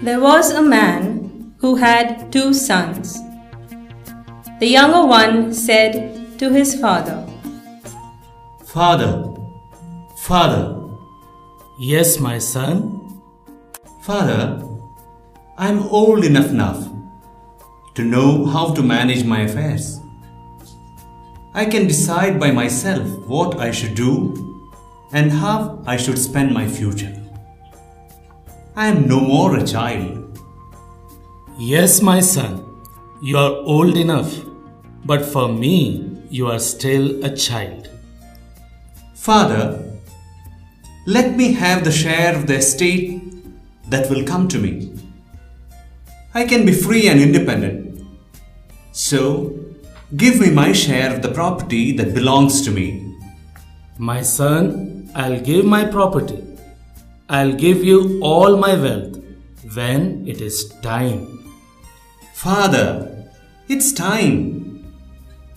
There was a man who had 2 sons. The younger one said to his father, Father, Father. Yes, my son. Father, I am old enough now to know how to manage my affairs. I can decide by myself what I should do and how I should spend my future. I am no more a child. Yes, my son, you are old enough, but for me, you are still a child. Father, let me have the share of the estate that will come to me. I can be free and independent. So, give me my share of the property that belongs to me. My son, I'll give my property. I'll give you all my wealth when it is time. Father, it's time.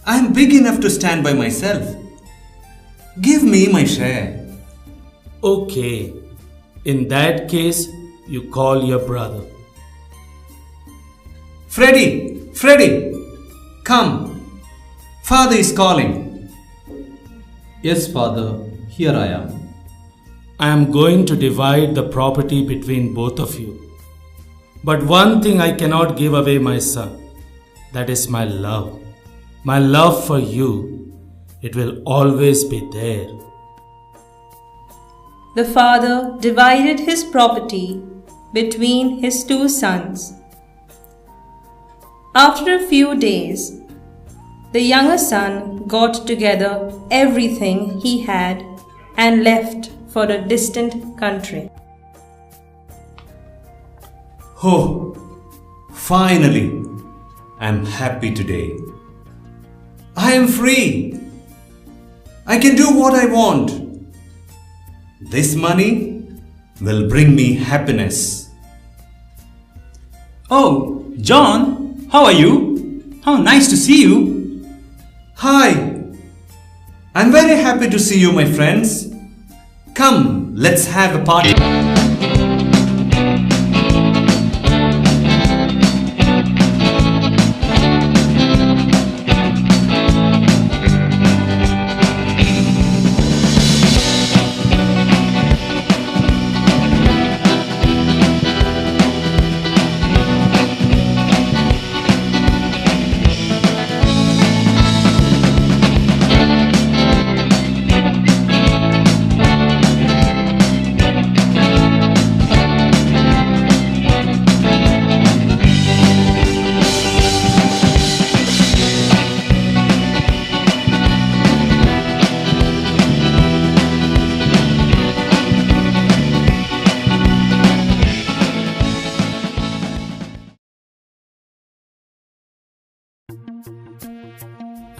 I am big enough to stand by myself. Give me my share. Okay, in that case, you call your brother. Freddy, come. Father is calling. Yes, Father, here I am. I am going to divide the property between both of you. But one thing I cannot give away, my son. That is my love. My love for you. It will always be there. The father divided his property between his 2 sons. After a few days, the younger son got together everything he had and left for a distant country. Oh, finally, I'm happy today. I am free. I can do what I want. This money will bring me happiness. Oh, John, how are you? How nice to see you. Hi. I'm very happy to see you, my friends. Come, let's have a party.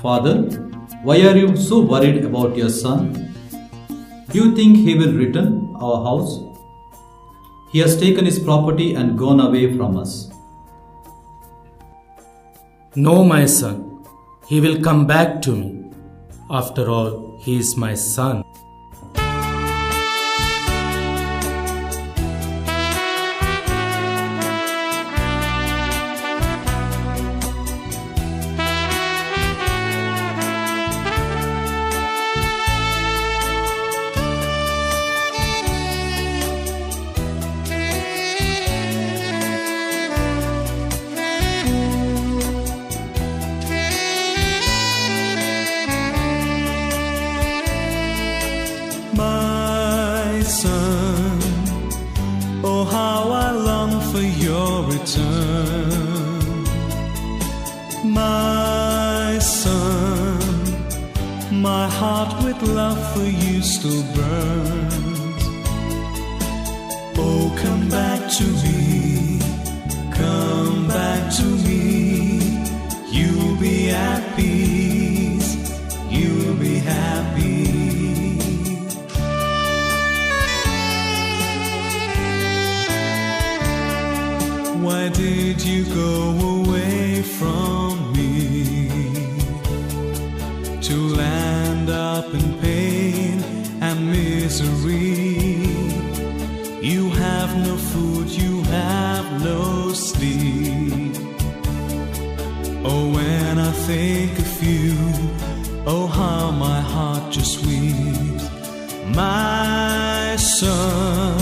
Father, why are you so worried about your son? Do you think he will return our house? He has taken his property and gone away from us. No, my son. He will come back to me. After all, he is my son. My son, oh how I long for your return. My son, my heart with love for you still burns. Oh come back to me, come back to me. You'll be at peace, you'll be happy. Why did you go away from me to land up in pain and misery? You have no food, you have son,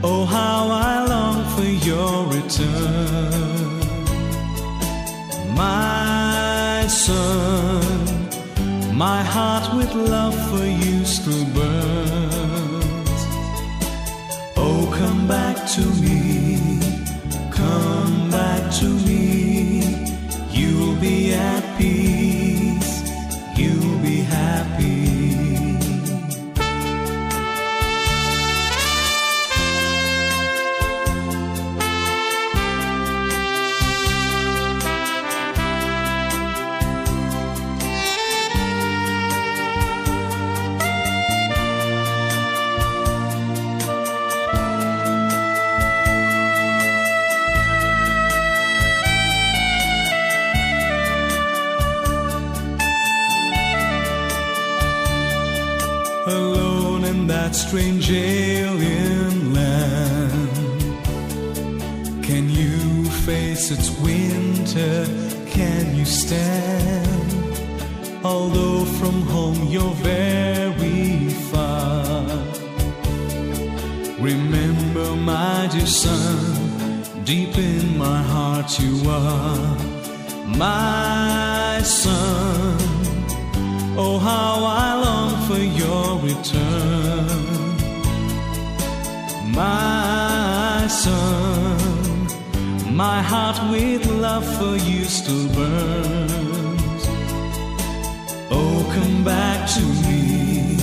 oh how I long for your return. My son, my heart with love for you still burns. Oh come back to me, come back to me. You'll be at peace, you'll be happy. Alone in that strange alien land, can you face its winter? Can you stand? Although from home you're very far, remember my dear son, deep in my heart you are. My son, oh how I long for your return. My son, my heart with love for you still burns. Oh come back to me,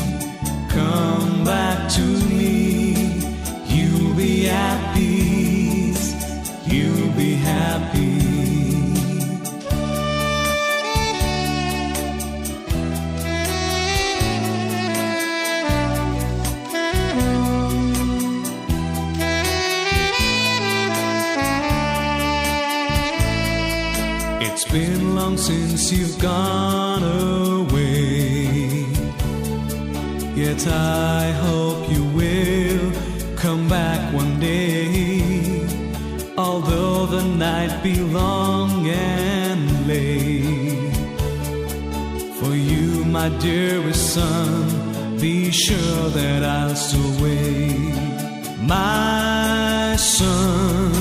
come back to me. You'll be at peace, you'll be happy. It's been long since you've gone away, yet I hope you will come back one day. Although the night be long and late, for you my dearest son, be sure that I'll still wait. My son,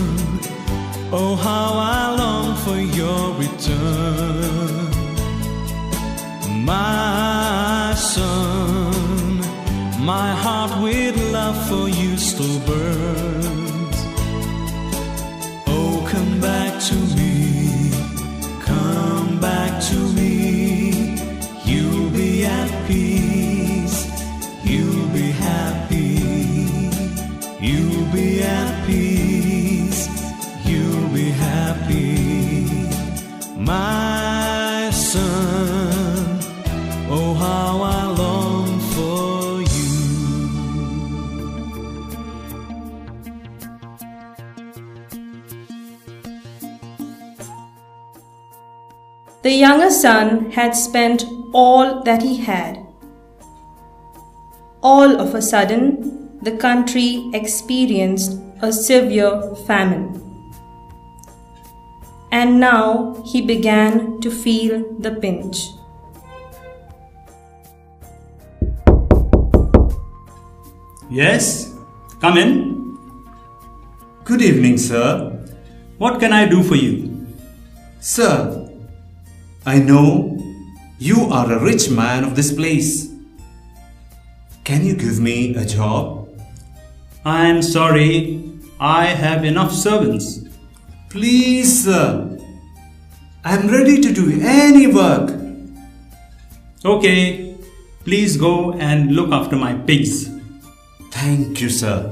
oh how I long for your return. My son, my heart with love for you still burns. Oh come back to me, come back to me. You'll be at peace, you'll be happy. You'll be at peace, you'll be happy. My son, oh how I long for you. The younger son had spent all that he had. All of a sudden, the country experienced a severe famine. And now he began to feel the pinch. Yes, come in. Good evening, sir. What can I do for you? Sir, I know you are a rich man of this place. Can you give me a job? I am sorry, I have enough servants. Please, sir. I am ready to do any work. Okay, please go and look after my pigs. Thank you, sir.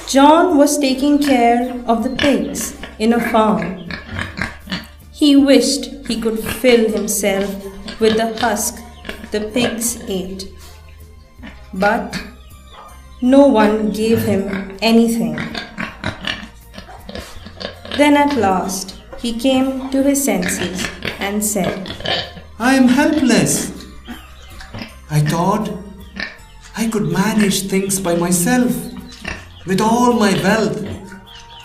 John was taking care of the pigs in a farm. He wished he could fill himself with the husk the pigs ate. But no one gave him anything. Then at last he came to his senses and said, I am helpless. I thought I could manage things by myself, with all my wealth,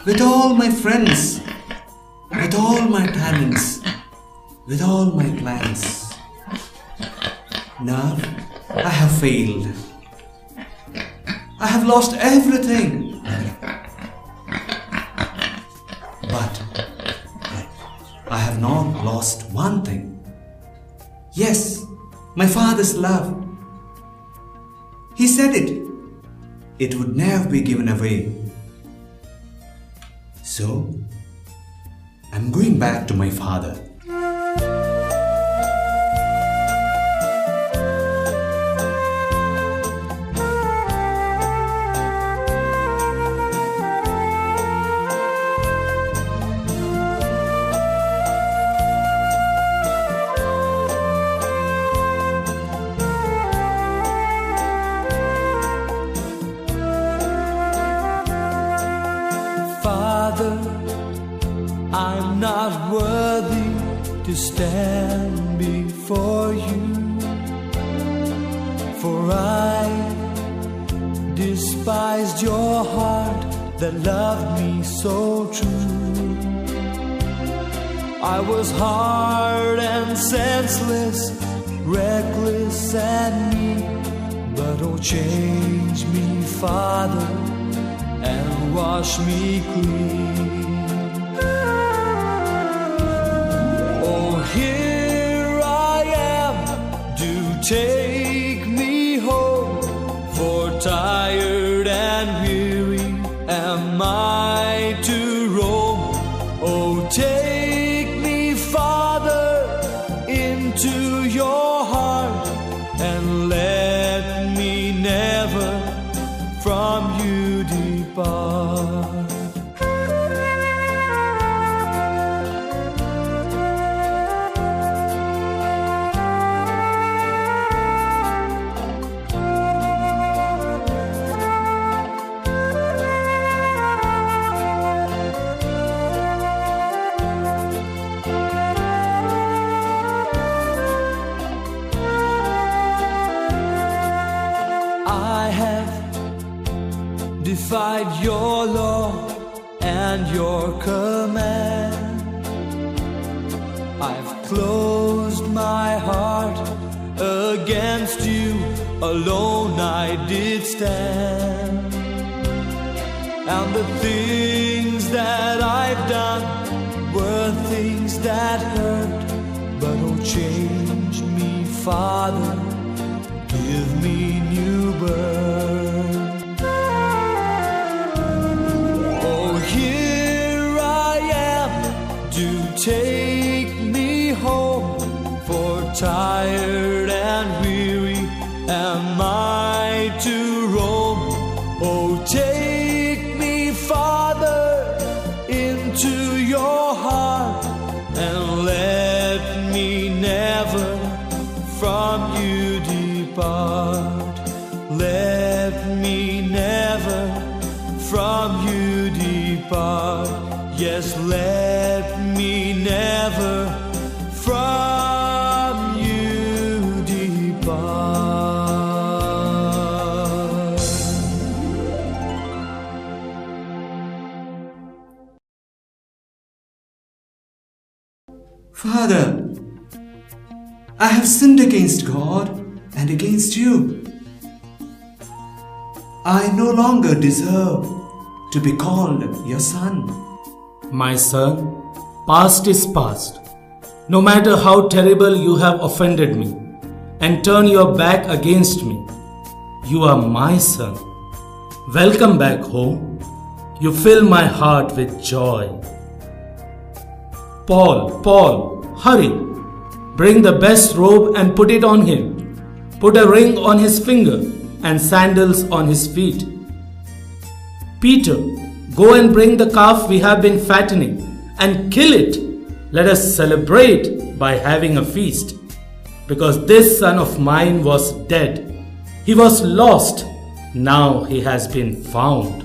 with all my friends, with all my talents, with all my plans. Now I have failed. I have lost everything. But I have not lost one thing. Yes, my father's love. He said it. It would never be given away. So, I'm going back to my father. Father, I'm not worthy to stand before you, for I despised your heart that loved me so true. I was hard and senseless, reckless and mean, but oh, change me, Father, and wash me clean. Oh, here I am, do take me home, for tired and weary am I to roam. Oh, take me, Father, into your heart, and let me never from you depart. I have defied your law and your command. I've closed my heart against you, alone I did stand. And the things that I've done were things that hurt, but oh, change me, Father, give me new birth. Oh, here I am, do take me home, for tired and weary am I to roam. Oh, take me, Father, into your heart, and let me never from you depart. Let me never from you depart. Yes, let me never from you depart. Father, I have sinned against God and against you. I no longer deserve to be called your son. My son, past is past. No matter how terrible you have offended me and turn your back against me, you are my son. Welcome back home. You fill my heart with joy. Paul, hurry. Bring the best robe and put it on him. Put a ring on his finger and sandals on his feet. Peter, go and bring the calf we have been fattening and kill it. Let us celebrate by having a feast. Because this son of mine was dead. He was lost. Now he has been found.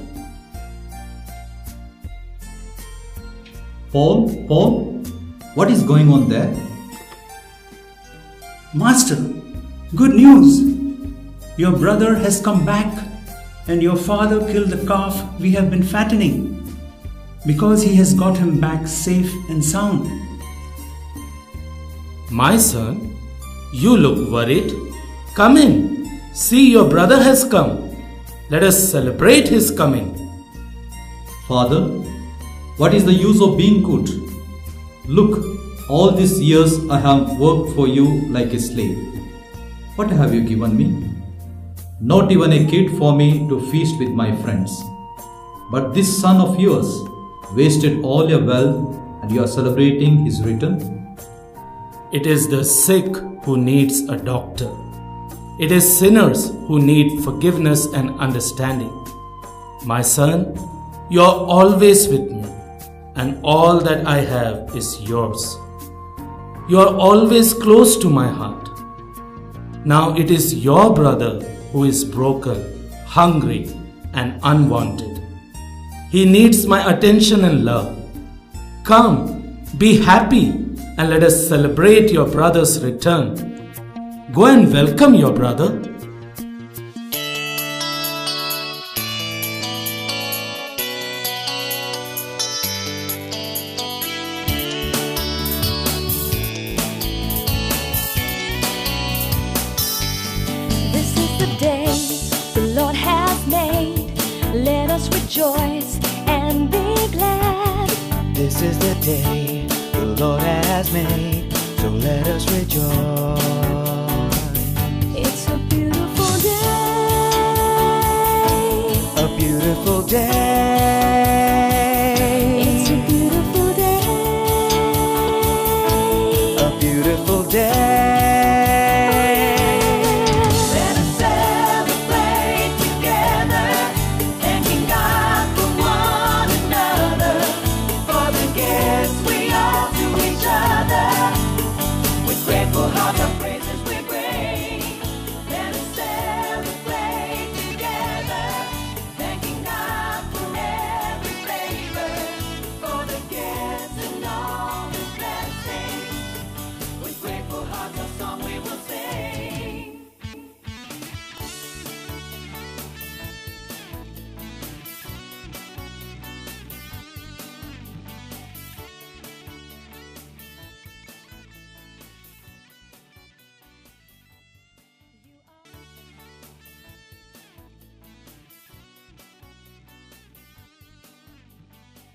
Paul, what is going on there? Master, good news. Your brother has come back, and your father killed the calf we have been fattening, because he has got him back safe and sound. My son, you look worried. Come in. See, your brother has come. Let us celebrate his coming. Father, what is the use of being good? Look, all these years I have worked for you like a slave. What have you given me? Not even a kid for me to feast with my friends. But this son of yours wasted all your wealth and you are celebrating his return? It is the sick who needs a doctor. It is sinners who need forgiveness and understanding. My son, you are always with me, and all that I have is yours. You are always close to my heart. Now it is your brother who is broken, hungry, and unwanted. He needs my attention and love. Come, be happy, and let us celebrate your brother's return. Go and welcome your brother. This is the day the Lord has made. Let us rejoice and be glad. This is the day the Lord has made, so let us rejoice. It's a beautiful day. A beautiful day.